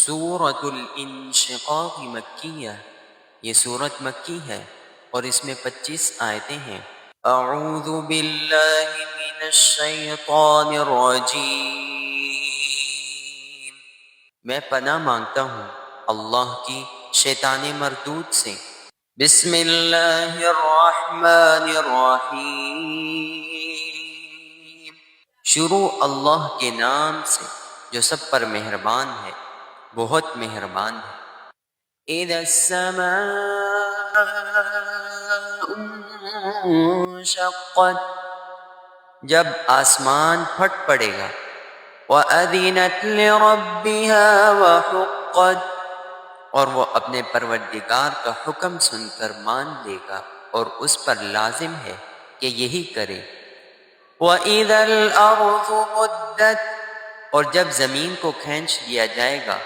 سورۃ الانشقاق مکیہ، یہ سورت مکی ہے اور اس میں 25 آیتیں ہیں۔ اعوذ باللہ من الشیطان الرجیم، میں پناہ مانگتا ہوں اللہ کی شیطان مردود سے۔ بسم اللہ الرحمن الرحیم، شروع اللہ کے نام سے جو سب پر مہربان ہے، بہت مہربان ہے۔ اذا السماء انشقت، جب آسمان پھٹ پڑے گا۔ وَأَذِنَتْ لِرَبِّهَا وَحُقَّتْ، اور وہ اپنے پروردگار کا حکم سن کر مان لے گا اور اس پر لازم ہے کہ یہی کرے۔ وَإِذَا الْأَرْضُ مُدَّتْ، اور جب زمین کو کھینچ لیا جائے گا۔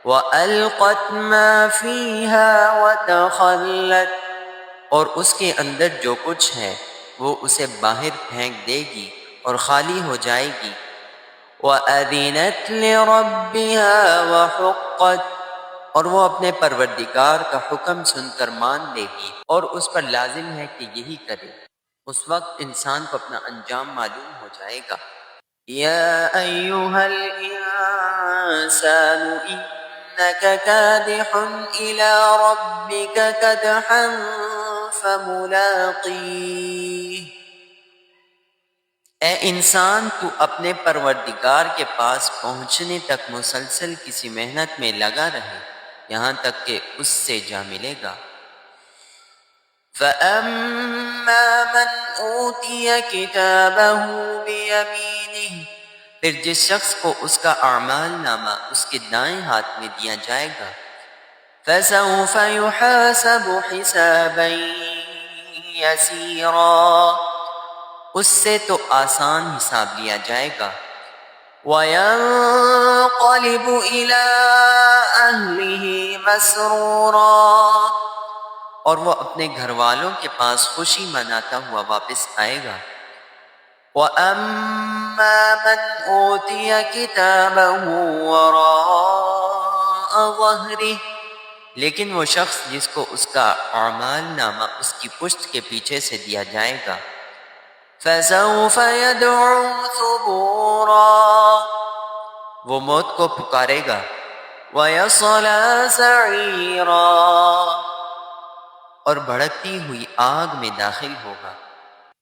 وَأَلْقَتْ مَا فِيهَا وَتَخَلَّتْ، اور اس کے اندر جو کچھ ہے وہ اسے باہر پھینک دے گی اور خالی ہو جائے گی۔ وَأَذِنَتْ لِرَبِّهَا وَحُقَّتْ، اور وہ اپنے پروردگار کا حکم سن کر مان لے گی اور اس پر لازم ہے کہ یہی کرے۔ اس وقت انسان کو اپنا انجام معلوم ہو جائے گا۔ یا ایھا الانسان انک کادح الی ربک کدحا فملاقیہ، اے انسان تو اپنے پروردگار کے پاس پہنچنے تک مسلسل کسی محنت میں لگا رہے یہاں تک کہ اس سے جا ملے گا۔ فَأَمَّا مَنْ أُوتِيَ كِتَابَهُ بِيَمِينِهِ، پھر جس شخص کو اس کا اعمال نامہ اس کے دائیں ہاتھ میں دیا جائے گا۔ فَسَوْفَ يُحَاسَبُ حِسَابًا يَسِيرًا، اس سے تو آسان حساب لیا جائے گا۔ وَيَنقَلِبُ إِلَىٰ أَهْلِهِ مَسْرُورًا، اور وہ اپنے گھر والوں کے پاس خوشی مناتا ہوا واپس آئے گا۔ وَأَمَّا مَنْ أُوتِيَ كِتَابَهُ وَرَاءَ ظَهْرِهِ، لیکن وہ شخص جس کو اس کا اعمال نامہ اس کی پشت کے پیچھے سے دیا جائے گا۔ فَسَوْفَ يَدْعُو ثُبُورًا، وہ موت کو پکارے گا۔ وَيَصْلَىٰ سَعِيرًا، اور بھڑکتی ہوئی آگ میں داخل ہوگا۔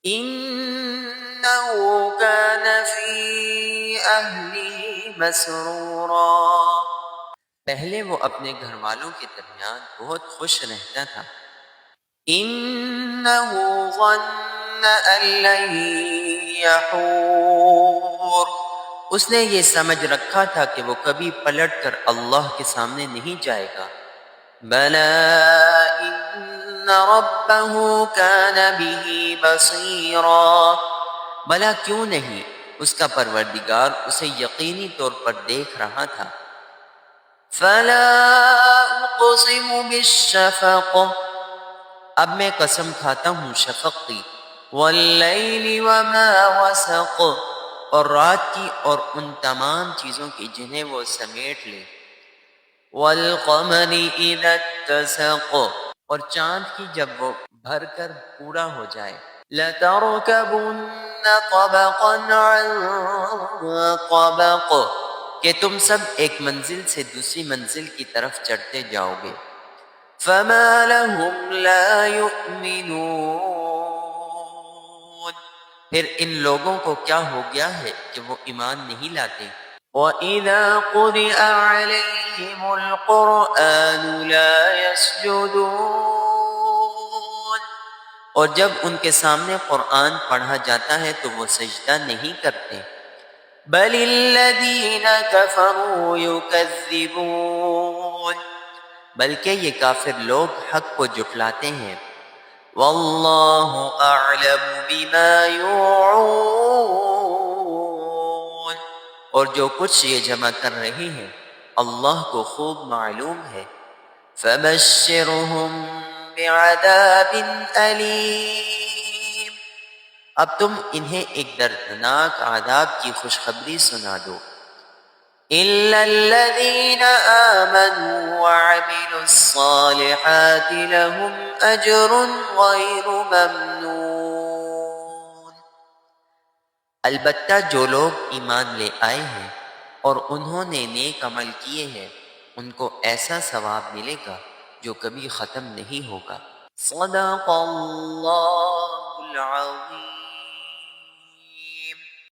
إِنَّهُ كَانَ فِي أَهْلِهِ مَسْرُورًا، پہلے وہ اپنے گھر والوں کے درمیان بہت خوش رہتا تھا۔ إِنَّهُ ظَنَّ أَن لَّن يَحُورَ، اس نے یہ سمجھ رکھا تھا کہ وہ کبھی پلٹ کر اللہ کے سامنے نہیں جائے گا۔ بَلَىٰ إِنَّ رَبَّهُ كَانَ بِهِ بَصِيرًا، بھلا کیوں نہیں، اس کا پروردگار اسے یقینی طور پر دیکھ رہا تھا۔ فَلَا أُقْسِمُ بِالشَّفَقِ، اب میں قسم کھاتا ہوں شفق کی۔ وَاللَّيْلِ وَمَا وَسَقَ، اور رات کی اور ان تمام چیزوں کی جنہیں وہ سمیٹ لے۔ وَالْقَمَرِ إِذَا اتَّسَقَ، اور چاند کی جب وہ بھر کر پورا ہو جائے۔ لَتَرْكَبُنَّ طَبَقًا عَن طَبَقٍ، کہ تم سب ایک منزل سے دوسری منزل کی طرف چڑھتے جاؤ گے۔ فَمَا لَهُمْ لَا يُؤْمِنُونَ، پھر ان لوگوں کو کیا ہو گیا ہے کہ وہ ایمان نہیں لاتے۔ وَإِذَا قُرِئَ عَلَيْهِمُ الْقُرْآنُ لَا يَسْجُدُونَ، اور جب ان کے سامنے قرآن پڑھا جاتا ہے تو وہ سجدہ نہیں کرتے۔ بَلِ الَّذِينَ كَفَرُوا يُكَذِّبُونَ، بلکہ یہ کافر لوگ حق کو جھٹلاتے ہیں۔ وَاللَّهُ أَعْلَمُ بِمَا يُوعُونَ، اور جو کچھ یہ جمع کر رہے ہیں اللہ کو خوب معلوم ہے۔ فَبَشِّرْهُم بِعَذَابٍ أَلِيمٍ، اب تم انہیں ایک دردناک عذاب کی خوشخبری سنا دو۔ إلا الذين آمنوا وعملوا الصالحات لهم أجر غير ممنون۔ البتہ جو لوگ ایمان لے آئے ہیں اور انہوں نے نیک عمل کیے ہیں ان کو ایسا ثواب ملے گا جو کبھی ختم نہیں ہوگا۔ صدق اللہ العظیم۔